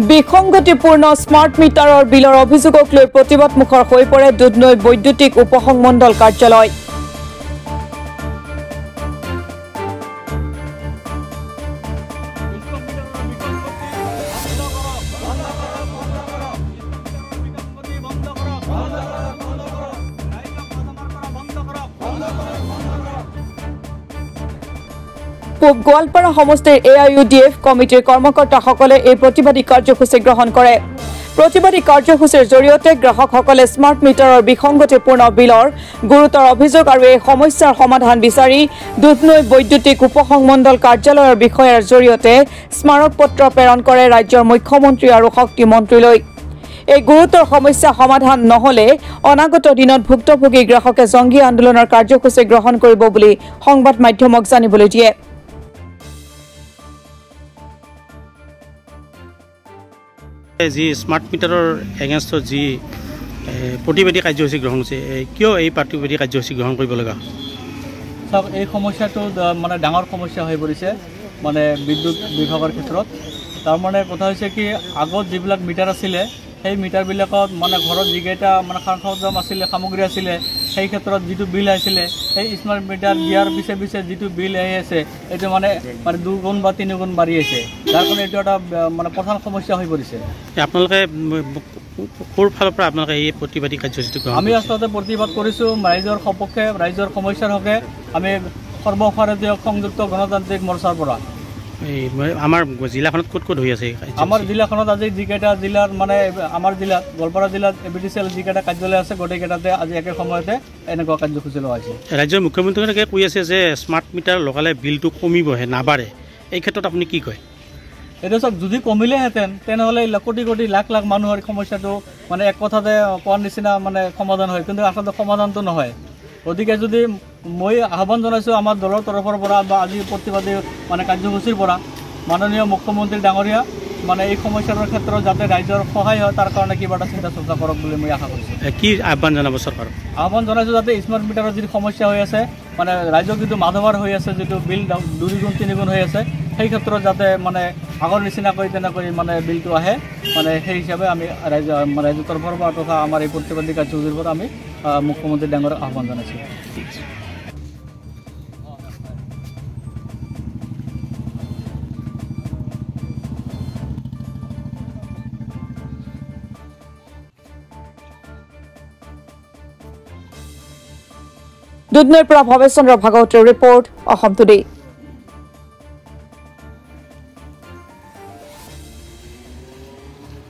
বিসংগতিপূৰ্ণ smart মিটাৰৰ বিলৰ অভিযোগক লৈ প্ৰতিবাদমুখৰ হৈ পৰে দুধনৈ বৈদ্যুতিক উপসংমণ্ডল কাৰ্যালয়। পূব গোৱালপাৰা সমষ্টিৰ AIUDF কমিটিৰ কৰ্মকৰ্তাসকলে এই প্ৰতিবাদী কাৰ্যসূচী গ্ৰহণ কৰে। প্ৰতিবাদী কাৰ্যসূচীৰ জৰিয়তে গ্ৰাহকসকলে স্মাৰ্ট মিটাৰৰ বিসংগতিপূৰ্ণ বিলৰ গুৰুতৰ অভিযোগ আৰু এই সমস্যাৰ সমাধান বিচাৰি দুধনৈ বৈদ্যুতিক উপসংমণ্ডল কাৰ্যালয়ৰ বিষয়াৰ জৰিয়তে স্মাৰক পত্ৰ প্ৰেৰণ কৰে ৰাজ্যৰ মুখ্যমন্ত্ৰী আৰু শক্তি মন্ত্ৰীলৈ। এই গুৰুতৰ সমস্যা সমাধান নহলে অনাগত দিনত ভুক্তভোগী গ্ৰাহকে জংগী আন্দোলনৰ কাৰ্যসূচী গ্ৰহণ কৰিব বুলি সংবাদ মাধ্যমক জানিবলৈ দিয়ে। যি স্মাৰ্ট মিটাৰৰ এগেইনষ্টত যি প্ৰতিবাদী কাৰ্যসূচী গ্ৰহণ হৈছে কিয় এই প্ৰতিবাদী কাৰ্যসূচী গ্ৰহণ কৰিব লগা? চাওক, এই সমস্যাটো মানে ডাঙৰ সমস্যা হৈ পৰিছে মানে বিদ্যুৎ বিভাগৰ ক্ষেত্ৰত। তাৰমানে কথা হৈছে কি, আগত যিবিলাক মিটাৰ আছিলে সেই মিটাৰবিলাকত মানে ঘৰত যিকেইটা মানে সা-সৰঞ্জাম আছিলে, সামগ্ৰী আছিলে, সেই ক্ষেত্ৰত যিটো বিল আহিছিলে সেই স্মাৰ্ট মিটাৰ দিয়াৰ পিছে যিটো বিল আহি আছে এইটো মানে 2 গুণ বা 3 গুণ বাঢ়ি আছে। যাৰ কাৰণে এইটো এটা মানে প্ৰধান সমস্যা হৈ পৰিছে। আপোনালোকে ক'ৰ ফালৰ পৰা আপোনালোকে এই প্ৰতিবাদী কাৰ্যসূচীটো আমি আচলতে প্ৰতিবাদ কৰিছোঁ ৰাইজৰ সপক্ষে, ৰাইজৰ সমস্যাৰ হকে। আমি সৰ্বভাৰতীয় সংযুক্ত গণতান্ত্ৰিক মৰ্চাৰ পৰা। আমাৰ জিলাখনত ক'ত হৈ আছে? আমাৰ জিলাখনত আজি যিকেইটা জিলাৰ মানে আমাৰ জিলাত গোৱালপাৰা জিলাত ABTCL যিকেইটা কাৰ্যালয় আছে গোটেইকেইটাতে আজি একে সময়তে এনেকুৱা কাৰ্যসূচী লোৱা হৈছে। ৰাজ্যৰ মুখ্যমন্ত্ৰীগৰাকীয়ে কৈ আছে যে স্মাৰ্ট মিটাৰ লগালে বিলটো কমিবহে, নাবাঢ়ে। এই ক্ষেত্ৰত আপুনি কি কয়? এইটো চাওক, যদি কমিলেহেঁতেন তেনেহ'লে কোটি কোটি লাখ লাখ মানুহৰ সমস্যাটো মানে এক কথাতে কোৱাৰ নিচিনা মানে সমাধান হয়, কিন্তু আচলতে সমাধানটো নহয়। গতিকে যদি মই আহ্বান জনাইছোঁ আমাৰ দলৰ তৰফৰ পৰা বা আজি প্ৰতিবাদী মানে কাৰ্যসূচীৰ পৰা মাননীয় মুখ্যমন্ত্ৰী ডাঙৰীয়া মানে এই সমস্যাটোৰ ক্ষেত্ৰত যাতে ৰাইজৰ সহায় হয় তাৰ কাৰণে কিবা এটা চিন্তা চৰ্চা কৰক বুলি মই আশা কৰিছোঁ। কি আহ্বান জনাব চৰকাৰক? আহ্বান জনাইছোঁ যাতে স্মাৰ্ট মিটাৰৰ যিটো সমস্যা হৈ আছে মানে ৰাইজৰ যিটো মাধৱাৰ হৈ আছে, যিটো বিল 2 গুণ 3 গুণ হৈ আছে, সেই ক্ষেত্ৰত যাতে মানে আগৰ নিচিনাকৈ তেনেকৈ মানে বিলটো আহে, মানে সেই হিচাপে আমি ৰাইজৰ তৰফৰ পৰা তথা আমাৰ এই প্ৰতিবাদী কাৰ্যসূচীৰ পৰা আমি মুখ্যমন্ত্ৰী ডাঙৰীয়াক আহ্বান জনাইছোঁ। দুধনৈৰ পৰা ভৱেশ চন্দ্ৰ ভাগৱতৰ ৰিপৰ্ট, অসম টুডে।